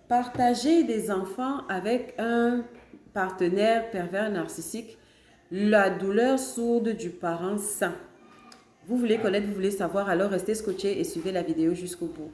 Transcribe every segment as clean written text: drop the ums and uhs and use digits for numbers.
Partager des enfants avec un partenaire pervers narcissique, la douleur sourde du parent sain. Vous voulez connaître, vous voulez savoir, alors restez scotché et suivez la vidéo jusqu'au bout.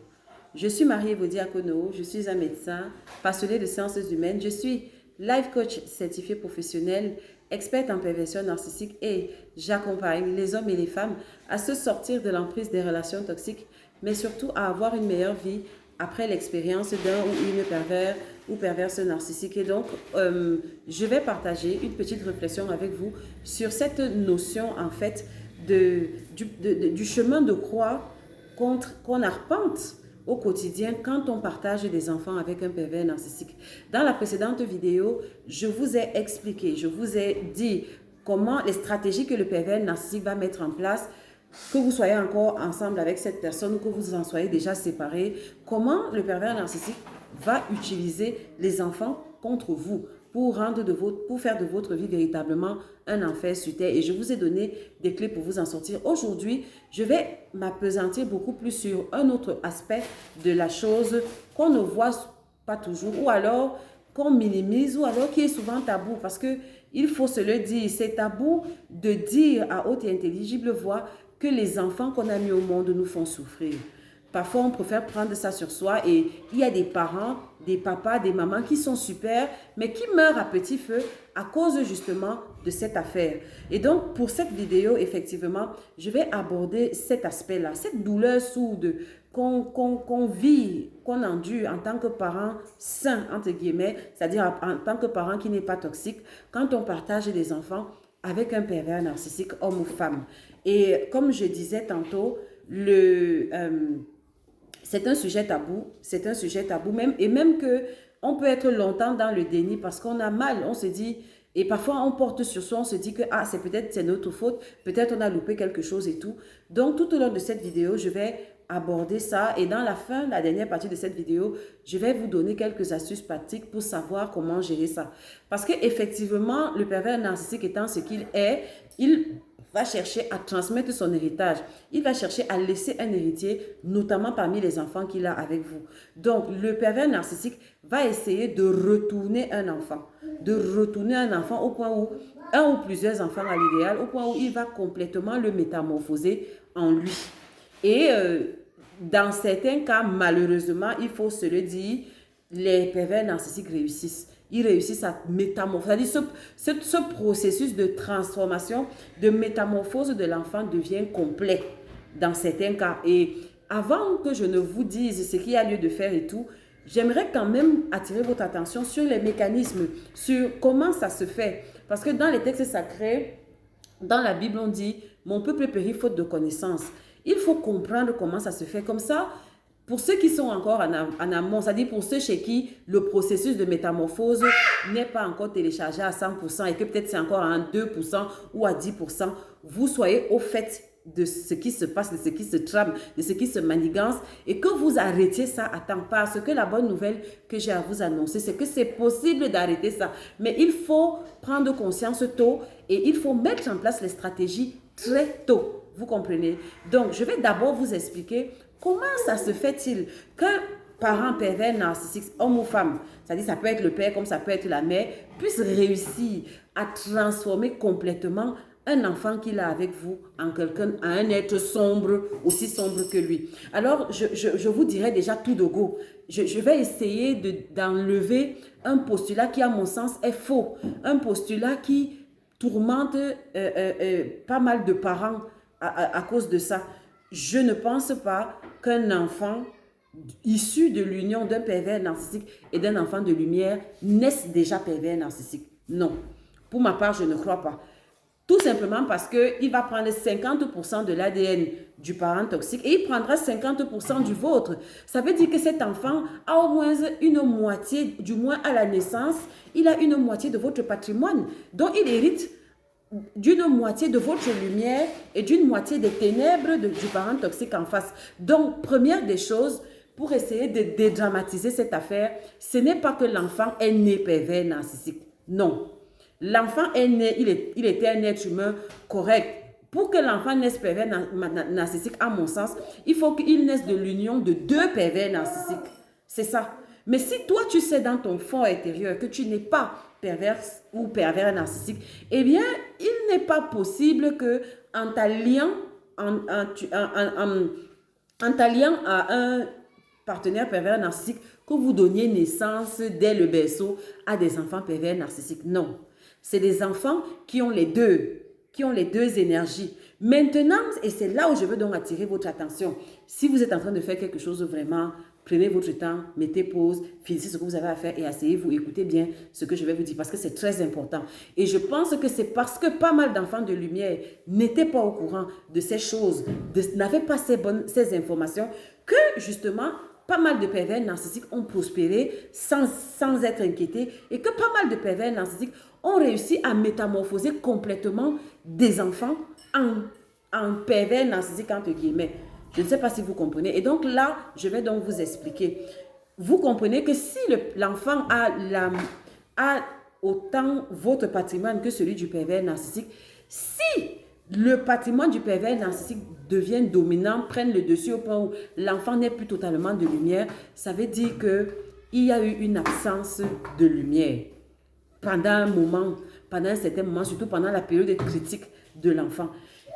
Je suis Marie-Ève Diacono, je suis un médecin passionné de sciences humaines, je suis life coach certifié professionnel, experte en perversion narcissique et j'accompagne les hommes et les femmes à se sortir de l'emprise des relations toxiques, mais surtout à avoir une meilleure vie après l'expérience d'un ou une pervers ou perverse narcissique. Et donc, je vais partager une petite réflexion avec vous sur cette notion, en fait, du chemin de croix qu'on arpente au quotidien quand on partage des enfants avec un pervers narcissique. Dans la précédente vidéo, je vous ai expliqué, je vous ai dit comment les stratégies que le pervers narcissique va mettre en place, que vous soyez encore ensemble avec cette personne ou que vous en soyez déjà séparés, comment le pervers narcissique va utiliser les enfants contre vous pour faire de votre vie véritablement un enfer sur terre. Et je vous ai donné des clés pour vous en sortir. Aujourd'hui, je vais m'appesantir beaucoup plus sur un autre aspect de la chose qu'on ne voit pas toujours ou alors qu'on minimise ou alors qui est souvent tabou parce que il faut se le dire, c'est tabou de dire à haute et intelligible voix que les enfants qu'on a mis au monde nous font souffrir. Parfois, on préfère prendre ça sur soi et il y a des parents, des papas, des mamans qui sont super, mais qui meurent à petit feu à cause justement de cette affaire. Et donc, pour cette vidéo, effectivement, je vais aborder cet aspect-là, cette douleur sourde qu'on vit, qu'on endure en tant que parent sain, entre guillemets, c'est-à-dire en tant que parent qui n'est pas toxique, quand on partage des enfants avec un pervers narcissique, homme ou femme. Et comme je disais tantôt, c'est un sujet tabou même, et même que on peut être longtemps dans le déni parce qu'on a mal, on se dit, et parfois on porte sur soi, on se dit que ah, c'est notre faute, peut-être on a loupé quelque chose et tout. Donc tout au long de cette vidéo, je vais aborder ça et dans la fin, la dernière partie de cette vidéo, je vais vous donner quelques astuces pratiques pour savoir comment gérer ça. Parce que effectivement, le pervers narcissique étant ce qu'il est, il va chercher à transmettre son héritage. Il va chercher à laisser un héritier, notamment parmi les enfants qu'il a avec vous. Donc, le pervers narcissique va essayer de retourner un enfant. De retourner un enfant au point où, un ou plusieurs enfants à l'idéal, au point où il va complètement le métamorphoser en lui. Et dans certains cas, malheureusement, il faut se le dire, les pervers narcissiques réussissent. Ils réussissent à métamorphoser. C'est-à-dire ce processus de transformation, de métamorphose de l'enfant devient complet dans certains cas. Et avant que je ne vous dise ce qu'il y a lieu de faire et tout, j'aimerais quand même attirer votre attention sur les mécanismes, sur comment ça se fait. Parce que dans les textes sacrés, dans la Bible, on dit « Mon peuple périt faute de connaissance ». Il faut comprendre comment ça se fait. Comme ça, pour ceux qui sont encore en amont, c'est-à-dire pour ceux chez qui le processus de métamorphose n'est pas encore téléchargé à 100% et que peut-être c'est encore à 2% ou à 10%, vous soyez au fait de ce qui se passe, de ce qui se trame, de ce qui se manigance et que vous arrêtiez ça à temps. Parce que la bonne nouvelle que j'ai à vous annoncer, c'est que c'est possible d'arrêter ça. Mais il faut prendre conscience tôt et il faut mettre en place les stratégies très tôt. Vous comprenez? Donc, je vais d'abord vous expliquer comment ça se fait-il qu'un parent pervers narcissique, homme ou femme, c'est-à-dire ça peut être le père comme ça peut être la mère, puisse réussir à transformer complètement un enfant qu'il a avec vous en quelqu'un, en un être sombre, aussi sombre que lui. Alors, je vous dirai déjà tout de go. Je vais essayer d'enlever un postulat qui, à mon sens, est faux. Un postulat qui tourmente pas mal de parents à cause de ça. Je ne pense pas qu'un enfant issu de l'union d'un pervers narcissique et d'un enfant de lumière naisse déjà pervers narcissique. Non. Pour ma part, je ne crois pas. Tout simplement parce qu'il va prendre 50% de l'ADN du parent toxique et il prendra 50% du vôtre. Ça veut dire que cet enfant a au moins une moitié, du moins à la naissance, il a une moitié de votre patrimoine dont il hérite d'une moitié de votre lumière et d'une moitié des ténèbres du parent toxique en face. Donc, première des choses, pour essayer de dédramatiser cette affaire, ce n'est pas que l'enfant est né pervers narcissique. Non. L'enfant est né, il était un être humain correct. Pour que l'enfant naisse pervers narcissique, à mon sens, il faut qu'il naisse de l'union de deux pervers narcissiques. C'est ça. Mais si toi, tu sais dans ton fond intérieur que tu n'es pas perverse ou pervers narcissique, eh bien, il n'est pas possible que en t'alliant en t'alliant à un partenaire pervers narcissique, que vous donniez naissance dès le berceau à des enfants pervers narcissiques. Non. C'est des enfants qui ont les deux énergies. Maintenant, et c'est là où je veux donc attirer votre attention, si vous êtes en train de faire quelque chose vraiment, prenez votre temps, mettez pause, finissez ce que vous avez à faire et asseyez-vous, écoutez bien ce que je vais vous dire parce que c'est très important. Et je pense que c'est parce que pas mal d'enfants de lumière n'étaient pas au courant de ces choses, n'avaient pas ces informations, que justement, pas mal de pervers narcissiques ont prospéré sans être inquiétés et que pas mal de pervers narcissiques ont réussi à métamorphoser complètement des enfants en pervers narcissiques entre guillemets. Je ne sais pas si vous comprenez. Et donc là, je vais donc vous expliquer. Vous comprenez que si l'enfant a autant votre patrimoine que celui du pervers narcissique, si le patrimoine du pervers narcissique devient dominant, prenne le dessus au point où l'enfant n'est plus totalement de lumière, ça veut dire qu'il y a eu une absence de lumière pendant un certain moment, surtout pendant la période critique de l'enfant.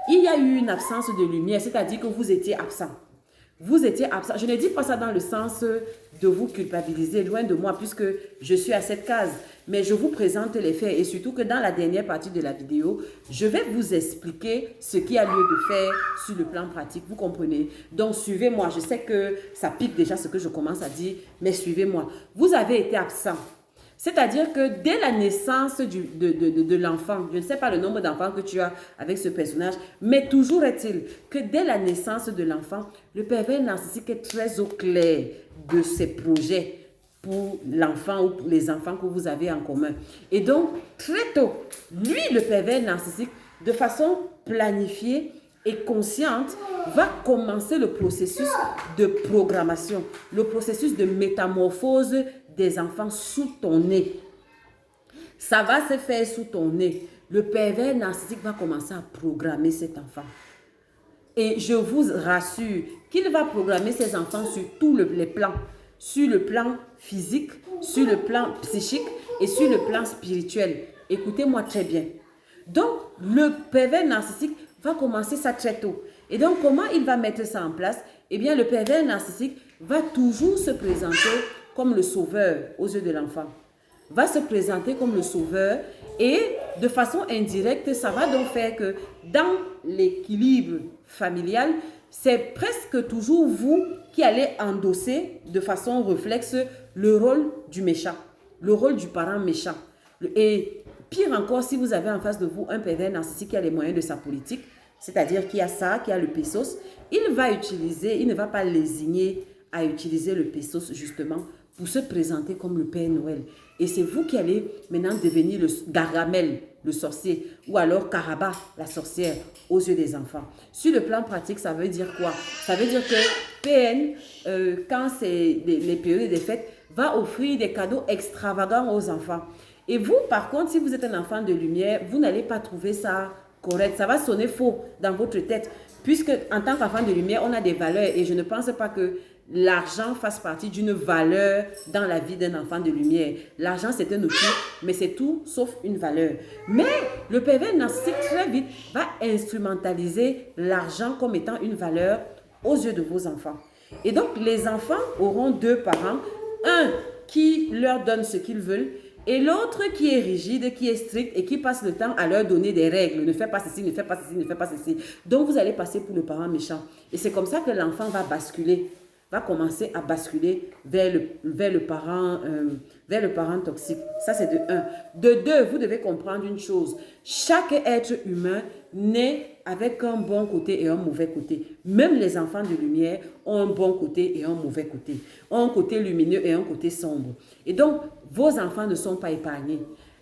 Il y a eu une absence de lumière, c'est-à-dire que vous étiez absent. Vous étiez absent. Je ne dis pas ça dans le sens de vous culpabiliser, loin de moi, puisque je suis à cette case. Mais je vous présente les faits et surtout que dans la dernière partie de la vidéo, je vais vous expliquer ce qui a lieu de faire sur le plan pratique. Vous comprenez? Donc, suivez-moi. Je sais que ça pique déjà ce que je commence à dire, mais suivez-moi. Vous avez été absent. C'est-à-dire que dès la naissance de l'enfant, je ne sais pas le nombre d'enfants que tu as avec ce personnage, mais toujours est-il que dès la naissance de l'enfant, le pervers narcissique est très au clair de ses projets pour l'enfant ou pour les enfants que vous avez en commun. Et donc, très tôt, lui, le pervers narcissique, de façon planifiée et consciente, va commencer le processus de programmation, le processus de métamorphose des enfants sous ton nez. Ça va se faire sous ton nez. Le pervers narcissique va commencer à programmer cet enfant. Et je vous rassure qu'il va programmer ses enfants sur tous les plans. Sur le plan physique, sur le plan psychique et sur le plan spirituel. Écoutez-moi très bien. Donc, le pervers narcissique va commencer ça très tôt. Et donc, comment il va mettre ça en place? Eh bien, le pervers narcissique va toujours se présenter comme le sauveur aux yeux de l'enfant. Va se présenter comme le sauveur et de façon indirecte, ça va donc faire que dans l'équilibre familial, c'est presque toujours vous qui allez endosser de façon réflexe le rôle du méchant, le rôle du parent méchant. Et pire encore, si vous avez en face de vous un pervers narcissique qui a les moyens de sa politique, c'est-à-dire qui a ça, qui a le pesos, il ne va pas lésigner à utiliser le pesos justement pour se présenter comme le Père Noël. Et c'est vous qui allez maintenant devenir le Gargamel, le sorcier, ou alors Karaba, la sorcière, aux yeux des enfants. Sur le plan pratique, ça veut dire quoi? Ça veut dire que PN, quand c'est les périodes des fêtes, va offrir des cadeaux extravagants aux enfants. Et vous, par contre, si vous êtes un enfant de lumière, vous n'allez pas trouver ça correct. Ça va sonner faux dans votre tête. Puisque en tant qu'enfant de lumière, on a des valeurs et je ne pense pas que l'argent fasse partie d'une valeur dans la vie d'un enfant de lumière. L'argent, c'est un outil, mais c'est tout sauf une valeur. Mais le pervers narcissique, très vite, va instrumentaliser l'argent comme étant une valeur aux yeux de vos enfants. Et donc, les enfants auront deux parents, un qui leur donne ce qu'ils veulent et l'autre qui est rigide, qui est strict et qui passe le temps à leur donner des règles. Ne fais pas ceci, ne fais pas ceci, ne fais pas ceci. Donc, vous allez passer pour le parent méchant. Et c'est comme ça que l'enfant va basculer, va commencer à basculer vers le parent toxique. Ça, c'est de un. De deux, vous devez comprendre une chose. Chaque être humain naît avec un bon côté et un mauvais côté. Même les enfants de lumière ont un bon côté et un mauvais côté. Ont un côté lumineux et un côté sombre. Et donc, vos enfants ne sont pas épargnés.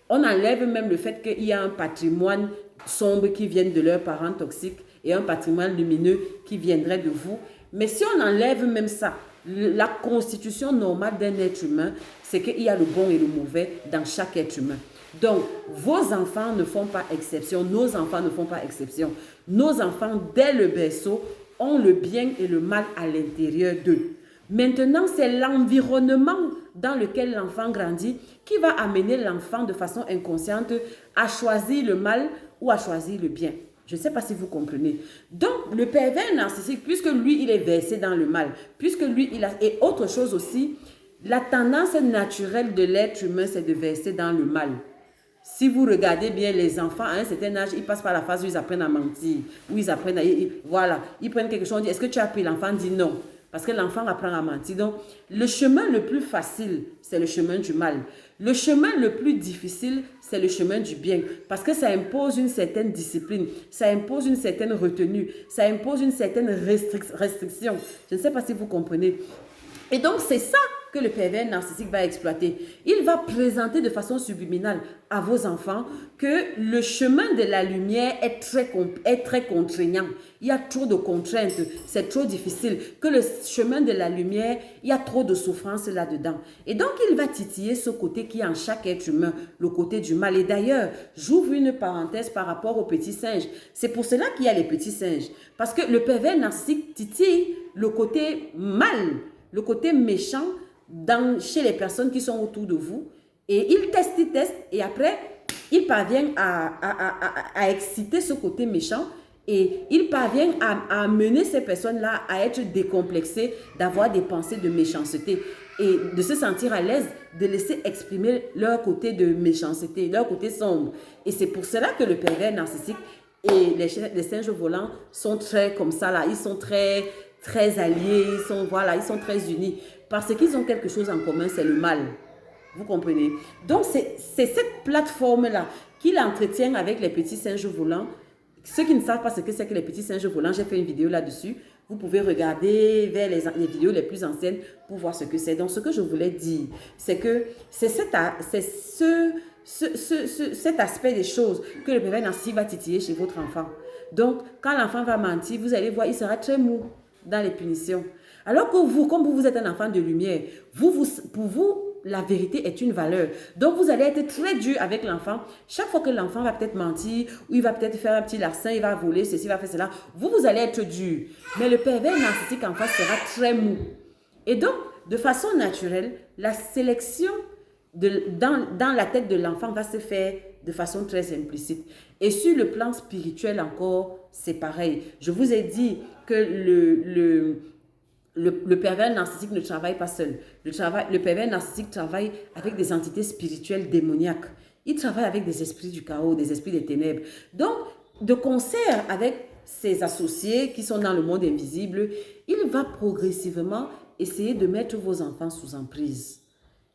On enlève même le fait qu'il y a un patrimoine sombre qui vient de leurs parents toxiques et un patrimoine lumineux qui viendrait de vous. Mais si on enlève même ça, la constitution normale d'un être humain, c'est qu'il y a le bon et le mauvais dans chaque être humain. Donc, vos enfants ne font pas exception, nos enfants ne font pas exception. Nos enfants, dès le berceau, ont le bien et le mal à l'intérieur d'eux. Maintenant, c'est l'environnement dans lequel l'enfant grandit qui va amener l'enfant de façon inconsciente à choisir le mal ou à choisir le bien. Je ne sais pas si vous comprenez. Donc, le pervers narcissique, puisque lui, il est versé dans le mal, puisque lui, il a... Et autre chose aussi, la tendance naturelle de l'être humain, c'est de verser dans le mal. Si vous regardez bien les enfants, à un certain âge, ils passent par la phase où ils apprennent à mentir, où ils apprennent à... Voilà, ils prennent quelque chose, on dit, est-ce que tu as pris? L'enfant dit non. Parce que l'enfant apprend à mentir. Donc, le chemin le plus facile, c'est le chemin du mal. Le chemin le plus difficile, c'est le chemin du bien. Parce que ça impose une certaine discipline, ça impose une certaine retenue, ça impose une certaine restriction. Je ne sais pas si vous comprenez. Et donc, c'est ça que le pervers narcissique va exploiter. Il va présenter de façon subliminale à vos enfants que le chemin de la lumière est très contraignant. Il y a trop de contraintes, c'est trop difficile. Que le chemin de la lumière, il y a trop de souffrance là-dedans. Et donc, il va titiller ce côté qui est en chaque être humain, le côté du mal. Et d'ailleurs, j'ouvre une parenthèse par rapport aux petits singes. C'est pour cela qu'il y a les petits singes. Parce que le pervers narcissique titille le côté mal, le côté méchant chez les personnes qui sont autour de vous. Et il teste, et après, il parvient à exciter ce côté méchant et il parvient à amener ces personnes-là à être décomplexées, d'avoir des pensées de méchanceté et de se sentir à l'aise, de laisser exprimer leur côté de méchanceté, leur côté sombre. Et c'est pour cela que le pervers narcissique et les singes volants sont très comme ça, là. Ils sont très alliés, ils sont très unis. Parce qu'ils ont quelque chose en commun, c'est le mal. Vous comprenez? Donc, c'est cette plateforme-là qu'il entretient avec les petits singes volants. Ceux qui ne savent pas ce que c'est que les petits singes volants, j'ai fait une vidéo là-dessus. Vous pouvez regarder vers les vidéos les plus anciennes pour voir ce que c'est. Donc, ce que je voulais dire, c'est que c'est cet aspect des choses que le pervers narcissique va titiller chez votre enfant. Donc, quand l'enfant va mentir, vous allez voir, il sera très mou dans les punitions. Alors que vous, comme vous êtes un enfant de lumière, pour vous, la vérité est une valeur. Donc, vous allez être très dur avec l'enfant. Chaque fois que l'enfant va peut-être mentir, ou il va peut-être faire un petit larcin, il va voler, ceci, il va faire cela, vous allez être dur. Mais le pervers narcissique en face sera très mou. Et donc, de façon naturelle, la sélection dans la tête de l'enfant va se faire de façon très implicite. Et sur le plan spirituel encore, c'est pareil. Je vous ai dit que le pervers narcissique ne travaille pas seul. Le pervers narcissique travaille avec des entités spirituelles démoniaques. Il travaille avec des esprits du chaos, des esprits des ténèbres. Donc, de concert avec ses associés qui sont dans le monde invisible, il va progressivement essayer de mettre vos enfants sous emprise.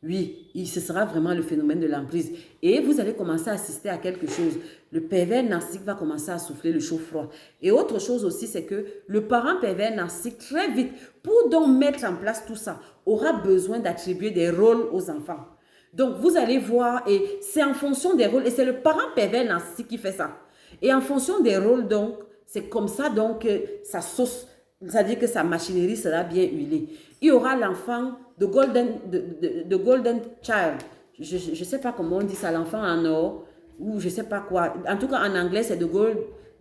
Oui, ce sera vraiment le phénomène de l'emprise. Et vous allez commencer à assister à quelque chose. Le pervers narcissique va commencer à souffler le chaud-froid. Et autre chose aussi, c'est que le parent pervers narcissique, très vite, pour donc mettre en place tout ça, aura besoin d'attribuer des rôles aux enfants. Donc, vous allez voir, et c'est en fonction des rôles, et c'est le parent pervers narcissique qui fait ça. Et en fonction des rôles, donc, c'est comme ça, donc, sa sauce, c'est-à-dire que sa machinerie sera bien huilée. Il y aura l'enfant, the golden child. Je ne sais pas comment on dit ça, l'enfant en or, ou je ne sais pas quoi. En tout cas, en anglais, c'est the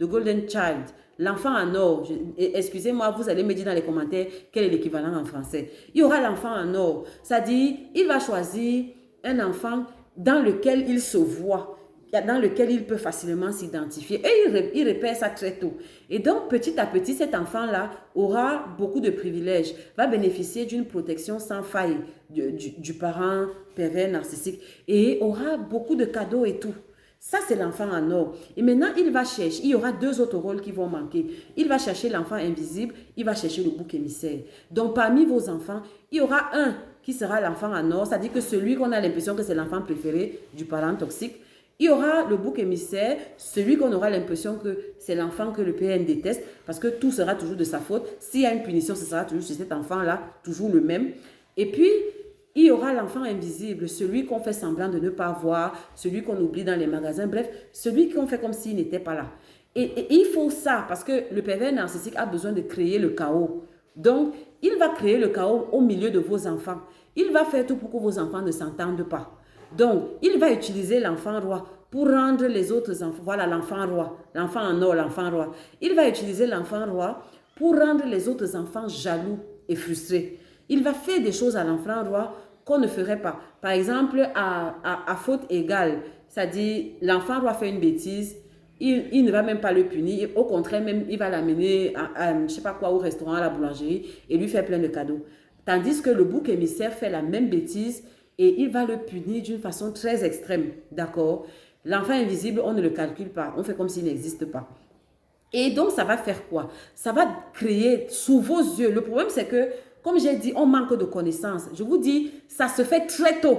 golden child. L'enfant en or. Excusez-moi, vous allez me dire dans les commentaires quel est l'équivalent en français. Il y aura l'enfant en or. C'est-à-dire, il va choisir un enfant dans lequel il se voit, dans lequel il peut facilement s'identifier. Et il repère ça très tôt. Et donc, petit à petit, cet enfant-là aura beaucoup de privilèges, va bénéficier d'une protection sans faille du parent pervers narcissique et aura beaucoup de cadeaux et tout. Ça, c'est l'enfant en or. Et maintenant, il va chercher, il y aura deux autres rôles qui vont manquer. Il va chercher l'enfant invisible, il va chercher le bouc émissaire. Donc, parmi vos enfants, il y aura un qui sera l'enfant en or, c'est-à-dire que celui qu'on a l'impression que c'est l'enfant préféré du parent toxique. Il y aura le bouc émissaire, celui qu'on aura l'impression que c'est l'enfant que le PN déteste, parce que tout sera toujours de sa faute. S'il y a une punition, ce sera toujours chez cet enfant-là, toujours le même. Et puis, il y aura l'enfant invisible, celui qu'on fait semblant de ne pas voir, celui qu'on oublie dans les magasins, bref, celui qu'on fait comme s'il n'était pas là. Et il faut ça, parce que le pervers narcissique a besoin de créer le chaos. Donc, il va créer le chaos au milieu de vos enfants. Il va faire tout pour que vos enfants ne s'entendent pas. Donc, il va utiliser l'enfant roi pour rendre les autres enfants, voilà l'enfant roi, l'enfant en or, l'enfant roi. Il va utiliser l'enfant roi pour rendre les autres enfants jaloux et frustrés. Il va faire des choses à l'enfant roi qu'on ne ferait pas. Par exemple, à faute égale, c'est-à-dire l'enfant doit faire une bêtise, il ne va même pas le punir. Au contraire, même, il va l'amener je ne sais pas quoi, au restaurant, à la boulangerie et lui faire plein de cadeaux. Tandis que le bouc émissaire fait la même bêtise et il va le punir d'une façon très extrême. D'accord? L'enfant invisible, on ne le calcule pas. On fait comme s'il n'existe pas. Et donc, ça va faire quoi? Ça va créer sous vos yeux. Le problème, c'est que, comme j'ai dit, on manque de connaissances. Je vous dis, ça se fait très tôt.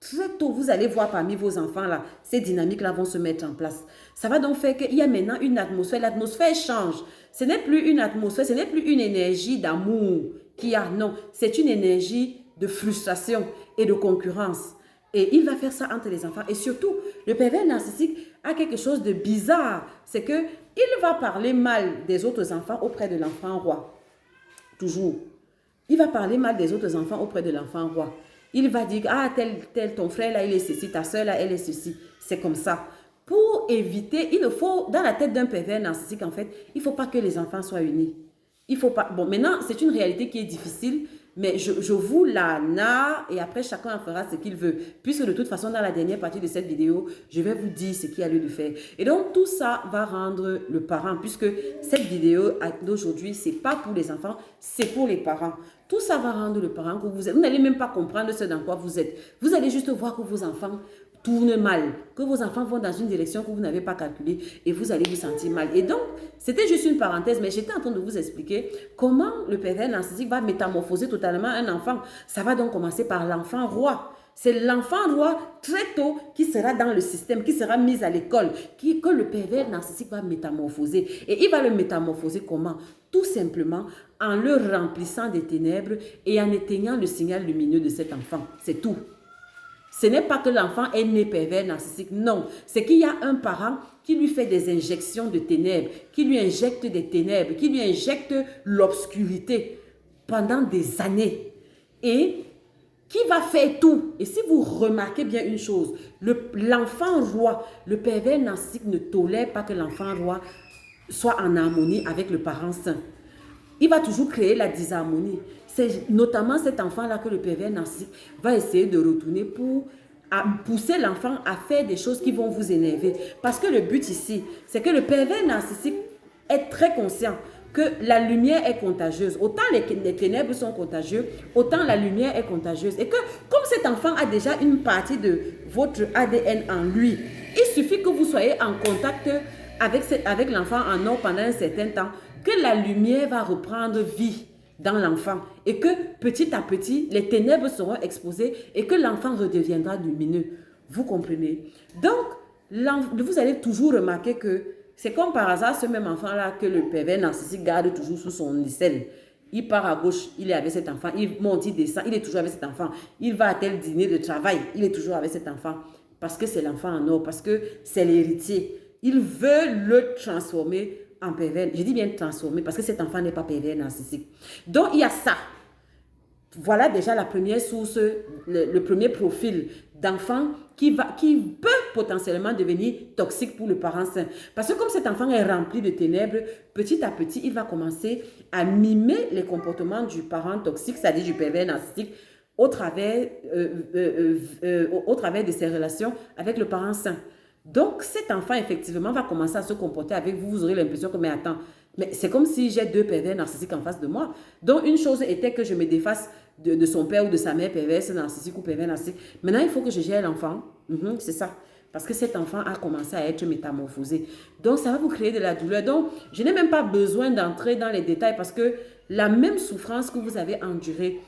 Très tôt, vous allez voir parmi vos enfants, là, ces dynamiques-là vont se mettre en place. Ça va donc faire qu'il y a maintenant une atmosphère. L'atmosphère change. Ce n'est plus une atmosphère, ce n'est plus une énergie d'amour qu'il y a. Non, c'est une énergie de frustration et de concurrence. Et il va faire ça entre les enfants. Et surtout, le pervers narcissique a quelque chose de bizarre. C'est que il va parler mal des autres enfants auprès de l'enfant roi. Toujours. Il va parler mal des autres enfants auprès de l'enfant roi. Il va dire, ah, tel ton frère là, il est ceci, ta soeur là, elle est ceci. C'est comme ça. Pour éviter, il faut, dans la tête d'un pervers narcissique, en fait, il ne faut pas que les enfants soient unis. Il faut pas. Bon, maintenant, c'est une réalité qui est difficile, mais je vous la narre et après, chacun en fera ce qu'il veut. Puisque de toute façon, dans la dernière partie de cette vidéo, je vais vous dire ce qu'il y a lieu de faire. Et donc, tout ça va rendre le parent, puisque cette vidéo d'aujourd'hui, ce n'est pas pour les enfants, c'est pour les parents. Tout ça va rendre le parent que vous êtes. Vous n'allez même pas comprendre ce dans quoi vous êtes. Vous allez juste voir que vos enfants tournent mal, que vos enfants vont dans une direction que vous n'avez pas calculée et vous allez vous sentir mal. Et donc, c'était juste une parenthèse, mais j'étais en train de vous expliquer comment le pervers narcissique va métamorphoser totalement un enfant. Ça va donc commencer par l'enfant roi. C'est l'enfant roi très tôt qui sera dans le système, qui sera mis à l'école, que le pervers narcissique va métamorphoser. Et il va le métamorphoser comment? Tout simplement en le remplissant des ténèbres et en éteignant le signal lumineux de cet enfant. C'est tout. Ce n'est pas que l'enfant est né pervers narcissique, non. C'est qu'il y a un parent qui lui fait des injections de ténèbres, qui lui injecte des ténèbres, qui lui injecte l'obscurité pendant des années. Et qui va faire tout. Et si vous remarquez bien une chose, l'enfant roi, le pervers narcissique ne tolère pas que l'enfant roi soit en harmonie avec le parent saint. Il va toujours créer la disharmonie. C'est notamment cet enfant-là que le pervers narcissique va essayer de retourner pour pousser l'enfant à faire des choses qui vont vous énerver. Parce que le but ici, c'est que le pervers narcissique est très conscient que la lumière est contagieuse. Autant les ténèbres sont contagieuses, autant la lumière est contagieuse. Et que comme cet enfant a déjà une partie de votre ADN en lui, il suffit que vous soyez en contact avec l'enfant en or pendant un certain temps, que la lumière va reprendre vie dans l'enfant et que petit à petit, les ténèbres seront exposées et que l'enfant redeviendra lumineux. Vous comprenez? Donc, vous allez toujours remarquer que c'est comme par hasard ce même enfant-là que le pervers narcissique garde toujours sous son aisselle. Il part à gauche, il est avec cet enfant. Il monte, il descend, il est toujours avec cet enfant. Il va à tel dîner de travail, il est toujours avec cet enfant. Parce que c'est l'enfant en or, parce que c'est l'héritier. Il veut le transformer en pervers. Je dis bien transformer parce que cet enfant n'est pas pervers narcissique. Donc, il y a ça. Voilà déjà la première source, le premier profil d'enfant qui peut potentiellement devenir toxique pour le parent sain. Parce que comme cet enfant est rempli de ténèbres, petit à petit, il va commencer à mimer les comportements du parent toxique, c'est-à-dire du pervers narcissique, au travers de ses relations avec le parent sain. Donc, cet enfant, effectivement, va commencer à se comporter avec vous. Vous aurez l'impression que, mais attends, mais c'est comme si j'ai deux pervers narcissiques en face de moi. Donc, une chose était que je me défasse de son père ou de sa mère perverse narcissique ou pervers narcissique. Maintenant, il faut que je gère l'enfant. C'est ça. Parce que cet enfant a commencé à être métamorphosé. Donc, ça va vous créer de la douleur. Donc, je n'ai même pas besoin d'entrer dans les détails parce que la même souffrance que vous avez endurée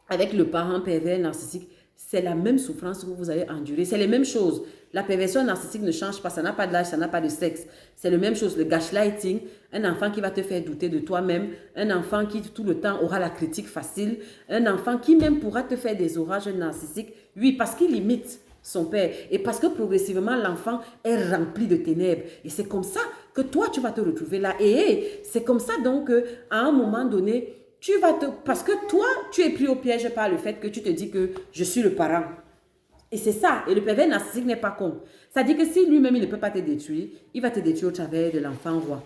avec le parent pervers narcissique, c'est la même souffrance que vous allez endurer. C'est les mêmes choses. La perversion narcissique ne change pas. Ça n'a pas d'âge, ça n'a pas de sexe. C'est la même chose. Le gaslighting, un enfant qui va te faire douter de toi-même. Un enfant qui tout le temps aura la critique facile. Un enfant qui même pourra te faire des orages narcissiques. Oui, parce qu'il imite son père. Et parce que progressivement, l'enfant est rempli de ténèbres. Et c'est comme ça que toi, tu vas te retrouver là. Et c'est comme ça donc qu'à un moment donné, parce que toi, tu es pris au piège par le fait que tu te dis que je suis le parent. Et c'est ça. Et le pervers narcissique n'est pas con. Ça dit que si lui-même, il ne peut pas te détruire, il va te détruire au travers de l'enfant roi.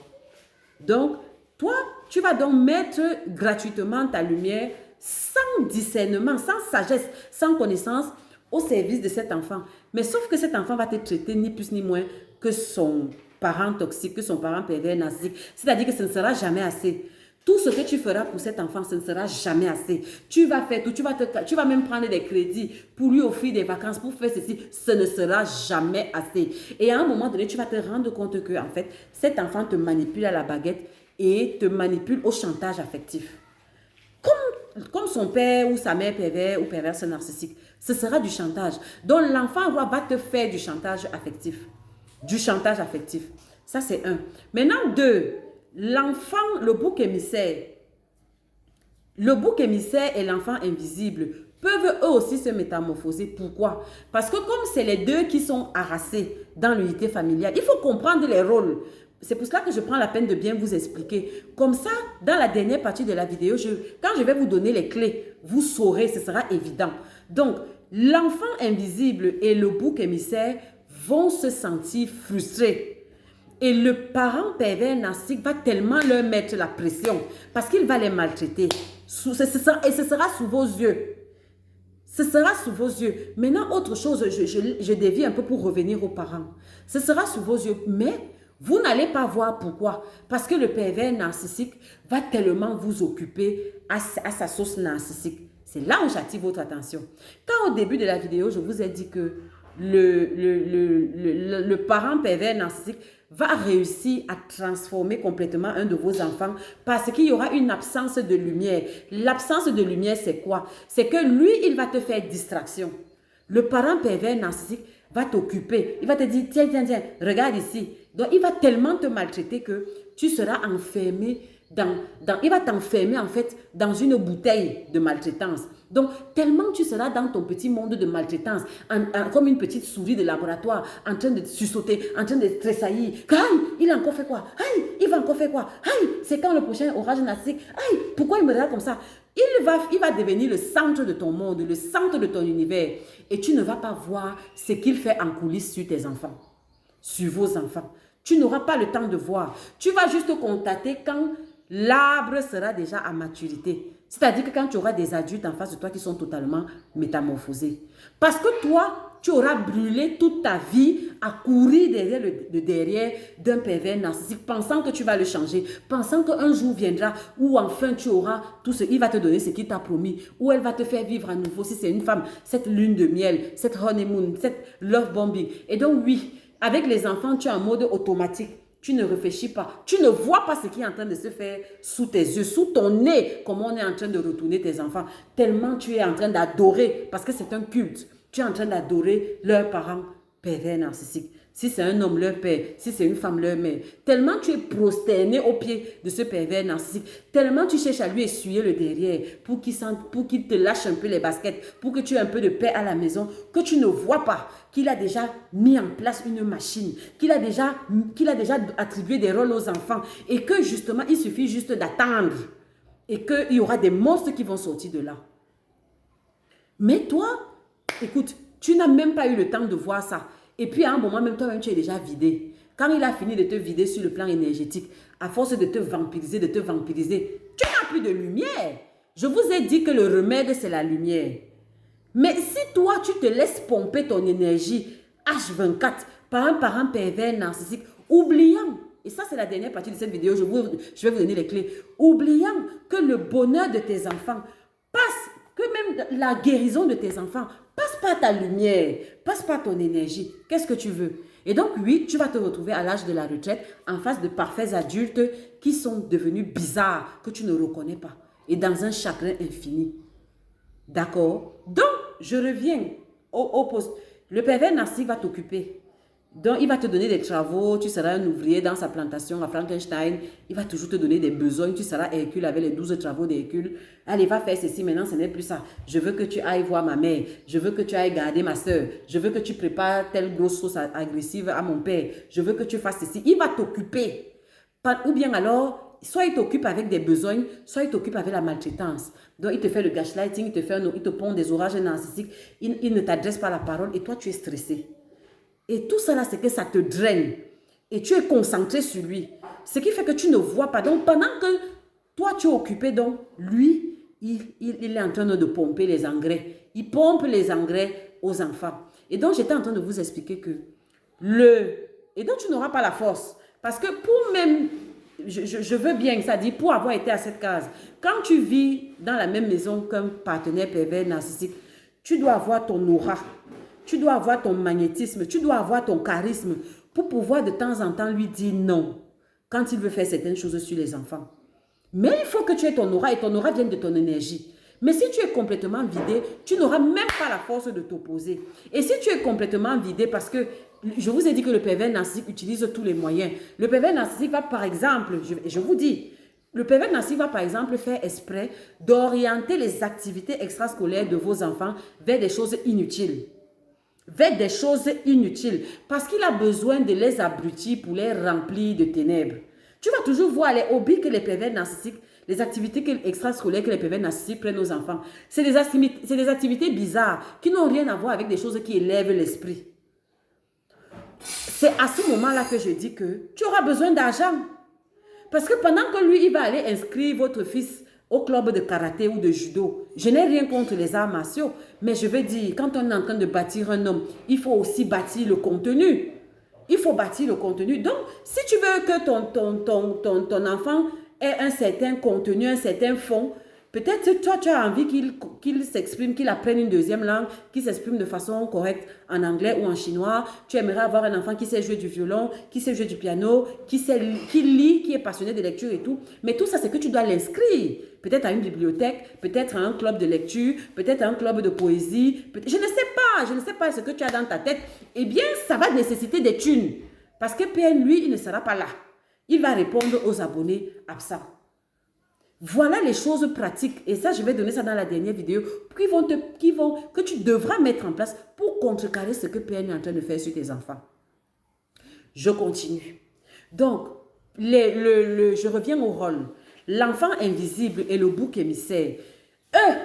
Donc, toi, tu vas donc mettre gratuitement ta lumière sans discernement, sans sagesse, sans connaissance, au service de cet enfant. Mais sauf que cet enfant va te traiter ni plus ni moins que son parent toxique, que son parent pervers narcissique. C'est-à-dire que ce ne sera jamais assez. Tout ce que tu feras pour cet enfant, ce ne sera jamais assez. Tu vas faire tout, tu vas même prendre des crédits pour lui offrir des vacances, pour faire ceci, ce ne sera jamais assez. Et à un moment donné, tu vas te rendre compte que, en fait, cet enfant te manipule à la baguette et te manipule au chantage affectif. Comme son père ou sa mère pervers ou perverse narcissique, ce sera du chantage. Donc l'enfant va te faire du chantage affectif. Du chantage affectif. Ça, c'est un. Maintenant, deux, l'enfant, le bouc émissaire. Le bouc émissaire et l'enfant invisible peuvent eux aussi se métamorphoser. Pourquoi? Parce que comme c'est les deux qui sont harassés dans l'unité familiale, il faut comprendre les rôles. C'est pour cela que je prends la peine de bien vous expliquer. Comme ça, dans la dernière partie de la vidéo, quand je vais vous donner les clés, vous saurez, ce sera évident. Donc, l'enfant invisible et le bouc émissaire vont se sentir frustrés. Et le parent pervers narcissique va tellement leur mettre la pression parce qu'il va les maltraiter. Et ce sera sous vos yeux. Ce sera sous vos yeux. Maintenant, autre chose, je dévie un peu pour revenir aux parents. Ce sera sous vos yeux, mais vous n'allez pas voir pourquoi. Parce que le pervers narcissique va tellement vous occuper à sa sauce narcissique. C'est là où j'attire votre attention. Quand au début de la vidéo, je vous ai dit que le parent pervers narcissique va réussir à transformer complètement un de vos enfants parce qu'il y aura une absence de lumière. L'absence de lumière, c'est quoi? C'est que lui, il va te faire distraction. Le parent pervers narcissique va t'occuper. Il va te dire, tiens, tiens, tiens, regarde ici. Donc, il va tellement te maltraiter que tu seras enfermé il va t'enfermer en fait dans une bouteille de maltraitance. Donc, tellement tu seras dans ton petit monde de maltraitance, comme une petite souris de laboratoire, en train de sursauter, en train de tressaillir. Aïe, il a encore fait quoi? Aïe, il va encore faire quoi? Aïe, c'est quand le prochain orage narcissique? Aïe, pourquoi il me regarde comme ça? Il va devenir le centre de ton monde, le centre de ton univers. Et tu ne vas pas voir ce qu'il fait en coulisses sur tes enfants, sur vos enfants. Tu n'auras pas le temps de voir. Tu vas juste constater quand l'arbre sera déjà à maturité. C'est-à-dire que quand tu auras des adultes en face de toi qui sont totalement métamorphosés. Parce que toi, tu auras brûlé toute ta vie à courir derrière le derrière d'un pervers narcissique, pensant que tu vas le changer, pensant qu'un jour viendra où enfin tu auras tout ce, il va te donner ce qu'il t'a promis, où elle va te faire vivre à nouveau, si c'est une femme, cette lune de miel, cette honeymoon, cette love bombing. Et donc oui, avec les enfants, tu es en mode automatique. Tu ne réfléchis pas. Tu ne vois pas ce qui est en train de se faire sous tes yeux, sous ton nez, comment on est en train de retourner tes enfants. Tellement tu es en train d'adorer, parce que c'est un culte. Tu es en train d'adorer leurs parents pervers narcissiques. Si c'est un homme, leur père. Si c'est une femme, leur mère. Tellement tu es prosterné au pied de ce pervers narcissique. Tellement tu cherches à lui essuyer le derrière pour qu'il te lâche un peu les baskets, pour que tu aies un peu de paix à la maison, que tu ne vois pas qu'il a déjà mis en place une machine, qu'il a déjà attribué des rôles aux enfants et que justement, il suffit juste d'attendre et qu'il y aura des monstres qui vont sortir de là. Mais toi, écoute, tu n'as même pas eu le temps de voir ça. Et puis à un moment, même toi-même, tu es déjà vidé. Quand il a fini de te vider sur le plan énergétique, à force de te vampiriser, tu n'as plus de lumière. Je vous ai dit que le remède, c'est la lumière. Mais si toi, tu te laisses pomper ton énergie H24 par un parent pervers narcissique, oubliant, et ça c'est la dernière partie de cette vidéo, je vais vous donner les clés, oubliant que le bonheur de tes enfants passe, que même la guérison de tes enfants passe par ta lumière, passe par ton énergie. Qu'est-ce que tu veux? Et donc oui, tu vas te retrouver à l'âge de la retraite en face de parfaits adultes qui sont devenus bizarres, que tu ne reconnais pas, et dans un chagrin infini. D'accord? Donc, je reviens au poste. Le pervers narcissique va t'occuper. Donc, il va te donner des travaux. Tu seras un ouvrier dans sa plantation à Frankenstein. Il va toujours te donner des besoins. Tu seras Hercule avec les 12 travaux d'Hercule. Allez, va faire ceci. Maintenant, ce n'est plus ça. Je veux que tu ailles voir ma mère. Je veux que tu ailles garder ma soeur. Je veux que tu prépares telle grosse sauce agressive à mon père. Je veux que tu fasses ceci. Il va t'occuper. Ou bien alors, soit il t'occupe avec des besoins, soit il t'occupe avec la maltraitance. Donc, il te fait le gaslighting, il te pond des orages narcissiques, il ne t'adresse pas la parole et toi, tu es stressé. Et tout ça là, c'est que ça te draine. Et tu es concentré sur lui. Ce qui fait que tu ne vois pas. Donc, pendant que toi, tu es occupé, donc, lui, il est en train de pomper les engrais. Il pompe les engrais aux enfants. Et donc, j'étais en train de vous expliquer que et donc, tu n'auras pas la force. Parce que pour même, je veux bien que ça dit, pour avoir été à cette case, quand tu vis dans la même maison qu'un partenaire pervers narcissique, tu dois avoir ton aura, tu dois avoir ton magnétisme, tu dois avoir ton charisme pour pouvoir de temps en temps lui dire non quand il veut faire certaines choses sur les enfants. Mais il faut que tu aies ton aura et ton aura vienne de ton énergie. Mais si tu es complètement vidé, tu n'auras même pas la force de t'opposer. Et si tu es complètement vidé, parce que je vous ai dit que le pervers narcissique utilise tous les moyens. Le pervers narcissique va par exemple, je vous dis, le pervers narcissique va par exemple faire exprès d'orienter les activités extrascolaires de vos enfants vers des choses inutiles. Vers des choses inutiles. Parce qu'il a besoin de les abrutir pour les remplir de ténèbres. Tu vas toujours voir les hobbies que les pervers narcissiques, les activités extrascolaires que les pervers narcissiques prennent aux enfants. C'est des activités bizarres qui n'ont rien à voir avec des choses qui élèvent l'esprit. C'est à ce moment-là que je dis que tu auras besoin d'argent. Parce que pendant que lui, il va aller inscrire votre fils au club de karaté ou de judo, je n'ai rien contre les arts martiaux, mais je veux dire, quand on est en train de bâtir un homme, il faut aussi bâtir le contenu. Il faut bâtir le contenu. Donc, si tu veux que ton enfant ait un certain contenu, un certain fond, peut-être toi, tu as envie qu'il s'exprime, qu'il apprenne une deuxième langue, qu'il s'exprime de façon correcte en anglais ou en chinois. Tu aimerais avoir un enfant qui sait jouer du violon, qui sait jouer du piano, qui lit, qui est passionné de lecture et tout. Mais tout ça, c'est que tu dois l'inscrire. Peut-être à une bibliothèque, peut-être à un club de lecture, peut-être à un club de poésie. Je ne sais pas ce que tu as dans ta tête. Eh bien, ça va nécessiter des thunes. Parce que PN, lui, il ne sera pas là. Il va répondre aux abonnés absents. Voilà les choses pratiques. Et ça, je vais donner ça dans la dernière vidéo. Que tu devras mettre en place pour contrecarrer ce que PN est en train de faire sur tes enfants. Je continue. Donc, je reviens au rôle. L'enfant invisible et le bouc émissaire, eux,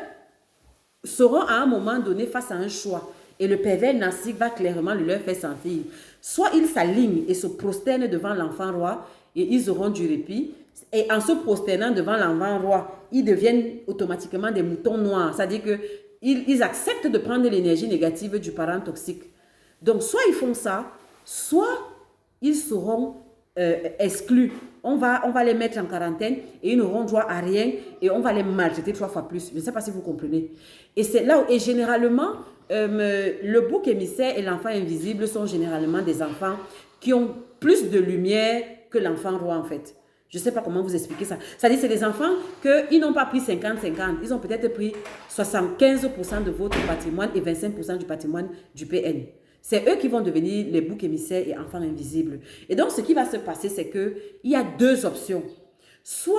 seront à un moment donné face à un choix. Et le pervers narcissique va clairement le leur faire sentir. Soit ils s'alignent et se prosternent devant l'enfant roi et ils auront du répit. Et en se prosternant devant l'enfant roi, ils deviennent automatiquement des moutons noirs. C'est-à-dire qu'ils acceptent de prendre l'énergie négative du parent toxique. Donc, soit ils font ça, soit ils seront exclus. On va les mettre en quarantaine et ils n'auront droit à rien et on va les maltraiter 3 fois plus. Je ne sais pas si vous comprenez. Et c'est là où, et généralement, le bouc émissaire et l'enfant invisible sont généralement des enfants qui ont plus de lumière que l'enfant roi en fait. Je ne sais pas comment vous expliquer ça. C'est-à-dire c'est des enfants qu'ils n'ont pas pris 50-50. Ils ont peut-être pris 75% de votre patrimoine et 25% du patrimoine du PN. C'est eux qui vont devenir les boucs émissaires et enfants invisibles. Et donc, ce qui va se passer, c'est qu'il y a 2 options. Soit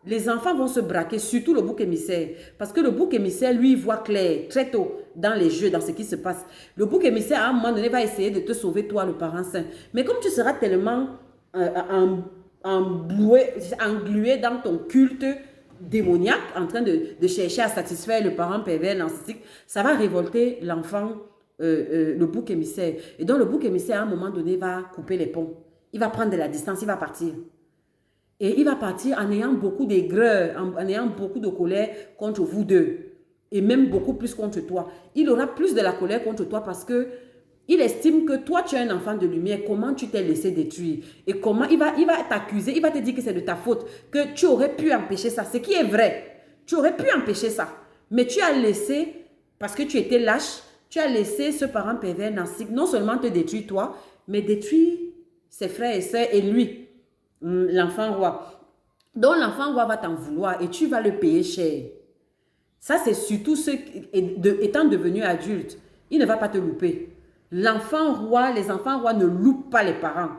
les enfants vont se braquer, surtout le bouc émissaire. Parce que le bouc émissaire, lui, il voit clair très tôt dans les jeux, dans ce qui se passe. Le bouc émissaire, à un moment donné, va essayer de te sauver, toi, le parent sain. Mais comme tu seras tellement englué dans ton culte démoniaque, en train de chercher à satisfaire le parent pervers narcissique, ça va révolter l'enfant, le bouc émissaire. Et donc le bouc émissaire, à un moment donné, va couper les ponts. Il va prendre de la distance, il va partir. Et il va partir en ayant beaucoup d'aigreur, en ayant beaucoup de colère contre vous deux. Et même beaucoup plus contre toi. Il aura plus de la colère contre toi parce que il estime que toi, tu es un enfant de lumière. Comment tu t'es laissé détruire? Et comment il va t'accuser, il va te dire que c'est de ta faute, que tu aurais pu empêcher ça. Ce qui est vrai. Tu aurais pu empêcher ça. Mais tu as laissé, parce que tu étais lâche, tu as laissé ce parent pervers narcissique non seulement te détruire toi, mais détruire ses frères et sœurs et lui, l'enfant roi. Donc l'enfant roi va t'en vouloir et tu vas le payer cher. Ça, c'est surtout étant devenu adulte, il ne va pas te louper. L'enfant roi, les enfants rois ne loupent pas les parents.